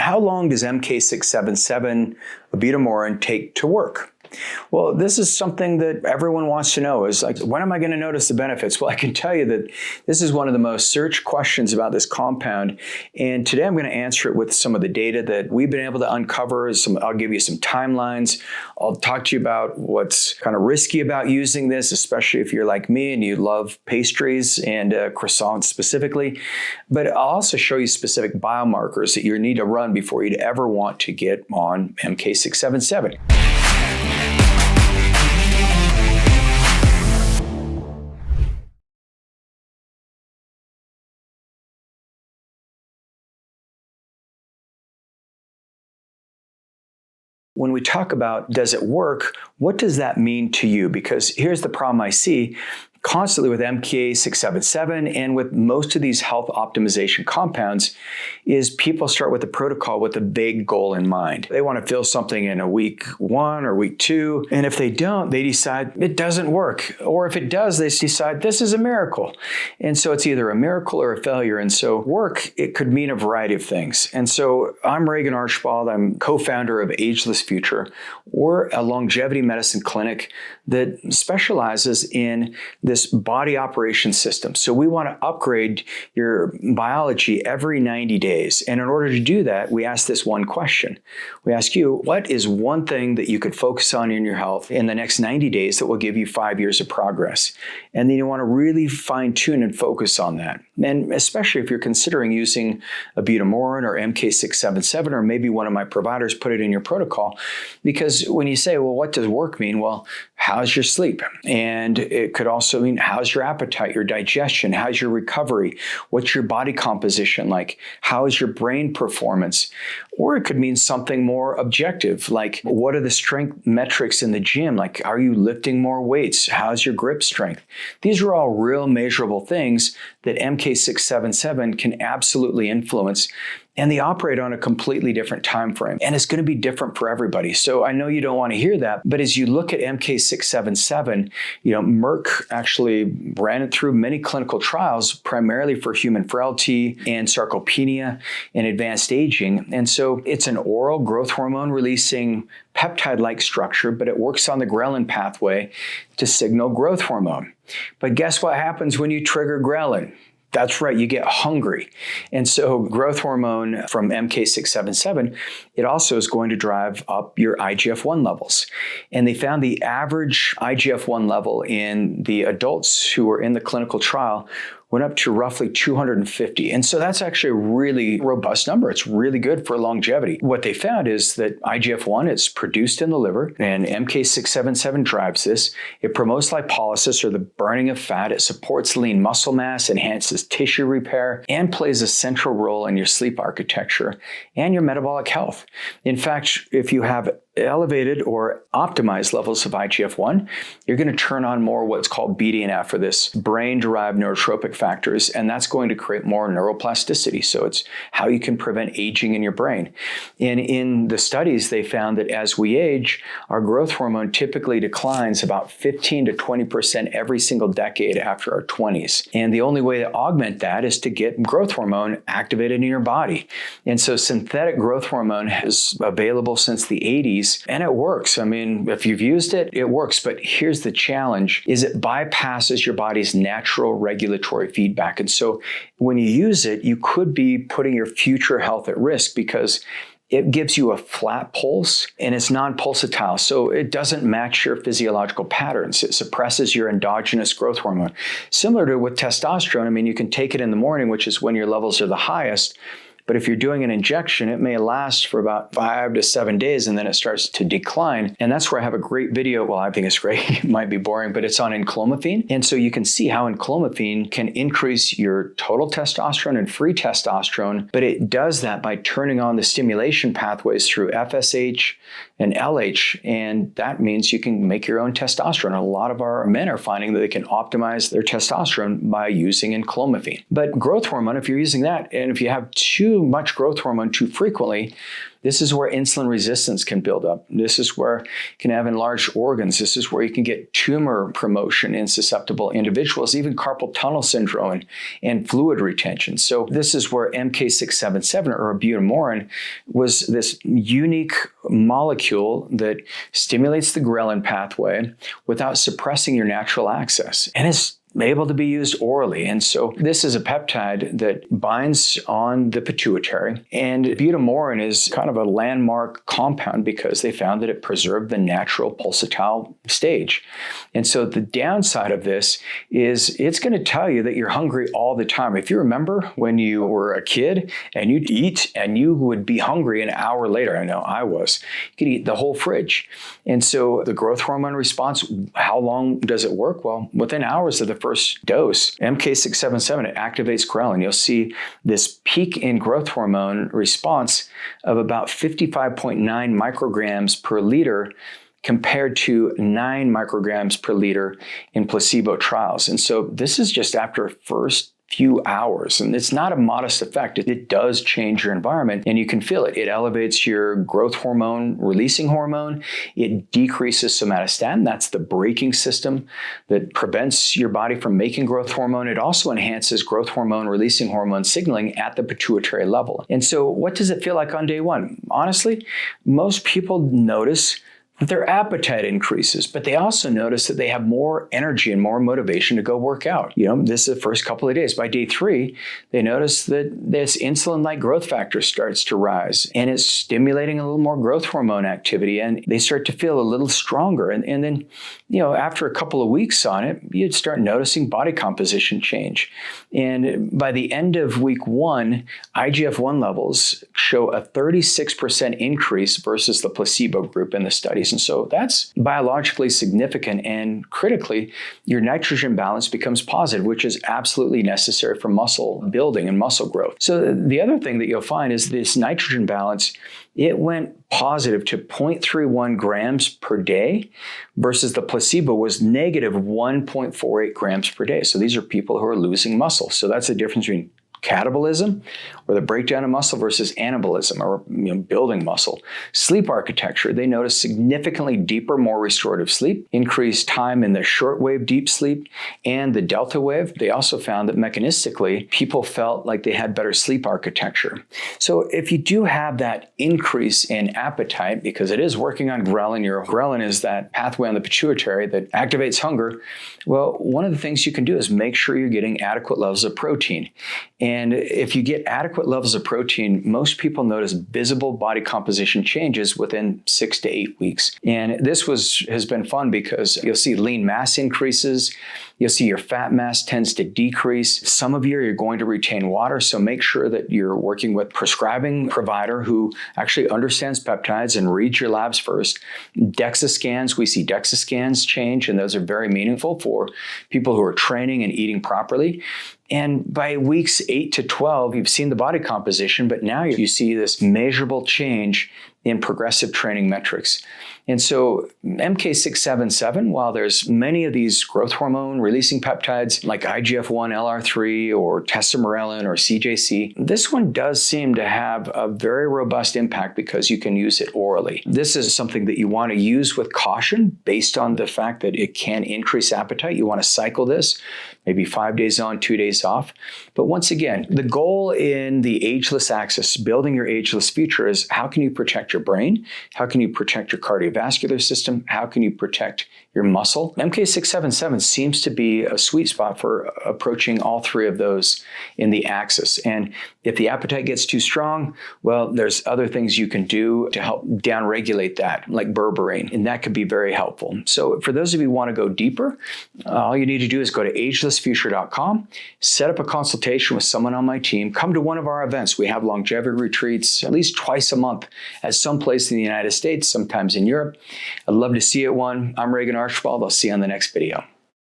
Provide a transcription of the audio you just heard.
how long does MK-677, ibutamoren, take to work? Well, this is something that everyone wants to know is like, when am I going to notice the benefits? Well, I can tell you that this is one of the most searched questions about this compound. And today I'm going to answer it with some of the data that we've been able to uncover. I'll give you some timelines. I'll talk to you about what's kind of risky about using this, especially if you're like me and you love pastries and croissants specifically. But I'll also show you specific biomarkers that you need to run before you'd ever want to get on MK-677. When we talk about does it work, what does that mean to you? Because here's the problem I see constantly with MK-677 and with most of these health optimization compounds is people start with a protocol with a vague goal in mind. They want to feel something in a week 1 or week 2, and if they don't, they decide it doesn't work. Or if it does, they decide this is a miracle. And so it's either a miracle or a failure. And so work, it could mean a variety of things. And so I'm Regan Archibald. I'm co-founder of Ageless Future. We're a longevity medicine clinic that specializes in this body operation system. So we want to upgrade your biology every 90 days. And in order to do that, we ask this one question. We ask you, what is one thing that you could focus on in your health in the next 90 days that will give you 5 years of progress? And then you want to really fine tune and focus on that. And especially if you're considering using ibutamoren or MK-677, or maybe one of my providers put it in your protocol. Because when you say, well, what does work mean? Well, how's your sleep? And it could also mean how's your appetite, your digestion, how's your recovery, what's your body composition like, how is your brain performance? Or it could mean something more objective, like what are the strength metrics in the gym? Like, are you lifting more weights? How's your grip strength? These are all real measurable things that MK-677 can absolutely influence. And they operate on a completely different time frame. And it's going to be different for everybody. So I know you don't want to hear that, but as you look at MK-677, Merck actually ran it through many clinical trials, primarily for human frailty and sarcopenia and advanced aging. And so it's an oral growth hormone releasing peptide-like structure, but it works on the ghrelin pathway to signal growth hormone. But guess what happens when you trigger ghrelin? That's right, you get hungry. And so growth hormone from MK-677, it also is going to drive up your IGF-1 levels. And they found the average IGF-1 level in the adults who were in the clinical trial went up to roughly 250. And so that's actually a really robust number. It's really good for longevity. What they found is that IGF-1 is produced in the liver, and MK-677 drives this. It promotes lipolysis, or the burning of fat. It supports lean muscle mass, enhances tissue repair, and plays a central role in your sleep architecture and your metabolic health. In fact, if you have elevated or optimized levels of IGF-1, you're going to turn on more what's called BDNF, or this brain-derived neurotropic factors, and that's going to create more neuroplasticity. So it's how you can prevent aging in your brain. And in the studies, they found that as we age, our growth hormone typically declines about 15 to 20% every single decade after our 20s. And the only way to augment that is to get growth hormone activated in your body. And so synthetic growth hormone is available since the 80s. And it works. I mean, if you've used it, it works. But here's the challenge, is it bypasses your body's natural regulatory feedback. And so when you use it, you could be putting your future health at risk because it gives you a flat pulse and it's non-pulsatile. So it doesn't match your physiological patterns. It suppresses your endogenous growth hormone. Similar to with testosterone, I mean, you can take it in the morning, which is when your levels are the highest. But if you're doing an injection, it may last for about 5 to 7 days, and then it starts to decline. And that's where I have a great video. Well, I think it's great. It might be boring, but it's on enclomiphene. And so you can see how enclomiphene can increase your total testosterone and free testosterone, but it does that by turning on the stimulation pathways through FSH, and LH, and that means you can make your own testosterone. A lot of our men are finding that they can optimize their testosterone by using enclomiphene. But growth hormone, if you're using that, and if you have too much growth hormone too frequently, this is where insulin resistance can build up. This is where you can have enlarged organs. This is where you can get tumor promotion in susceptible individuals, even carpal tunnel syndrome and fluid retention. So this is where MK-677 or ibutamoren was this unique molecule that stimulates the ghrelin pathway without suppressing your natural axis. And it's able to be used orally. And so this is a peptide that binds on the pituitary. And ibutamoren is kind of a landmark compound because they found that it preserved the natural pulsatile stage. And so the downside of this is it's going to tell you that you're hungry all the time. If you remember when you were a kid and you'd eat and you would be hungry an hour later, I know I was, you could eat the whole fridge. And so the growth hormone response, how long does it work? Well, within hours of the first dose, MK-677, it activates ghrelin. You'll see this peak in growth hormone response of about 55.9 micrograms per liter compared to 9 micrograms per liter in placebo trials. And so this is just after first few hours. And it's not a modest effect. It does change your environment and you can feel it. It elevates your growth hormone releasing hormone. It decreases somatostatin. That's the braking system that prevents your body from making growth hormone. It also enhances growth hormone releasing hormone signaling at the pituitary level. And so what does it feel like on day one? Honestly, most people notice that their appetite increases, but they also notice that they have more energy and more motivation to go work out. This is the first couple of days. By day 3, they notice that this insulin-like growth factor starts to rise, and it's stimulating a little more growth hormone activity, and they start to feel a little stronger. And then, after a couple of weeks on it, you'd start noticing body composition change. And by the end of week 1, IGF-1 levels show a 36% increase versus the placebo group in the studies. And so that's biologically significant, and critically, your nitrogen balance becomes positive, which is absolutely necessary for muscle building and muscle growth. So the other thing that you'll find is this nitrogen balance, it went positive to 0.31 grams per day versus the placebo was negative 1.48 grams per day. So these are people who are losing muscle. So that's the difference between catabolism, or the breakdown of muscle, versus anabolism, or building muscle. Sleep architecture, they noticed significantly deeper, more restorative sleep, increased time in the shortwave deep sleep and the delta wave. They also found that mechanistically, people felt like they had better sleep architecture. So if you do have that increase in appetite, because it is working on ghrelin, your ghrelin is that pathway on the pituitary that activates hunger, well, one of the things you can do is make sure you're getting adequate levels of protein. And if you get adequate levels of protein, most people notice visible body composition changes within 6 to 8 weeks. And this has been fun because you'll see lean mass increases. You'll see your fat mass tends to decrease. Some of you are going to retain water, so make sure that you're working with a prescribing provider who actually understands peptides and reads your labs first. DEXA scans, we see DEXA scans change, and those are very meaningful for people who are training and eating properly. And by weeks 8 to 12, you've seen the body composition, but now you see this measurable change in progressive training metrics. And so MK-677, while there's many of these growth hormone releasing peptides like IGF-1, LR3, or testosterone or CJC, this one does seem to have a very robust impact because you can use it orally. This is something that you want to use with caution based on the fact that it can increase appetite. You want to cycle this, maybe 5 days on, 2 days off. But once again, the goal in the ageless axis, building your ageless future, is how can you protect your brain? How can you protect your cardiovascular system? How can you protect your muscle? MK-677 seems to be a sweet spot for approaching all three of those in the axis. And if the appetite gets too strong, well, there's other things you can do to help downregulate that, like berberine, and that could be very helpful. So for those of you who want to go deeper, all you need to do is go to agelessfuture.com, set up a consultation with someone on my team, come to one of our events. We have longevity retreats at least twice a month at some place in the United States, sometimes in Europe. I'd love to see you at one. I'm Regan Archibald. I'll see you on the next video.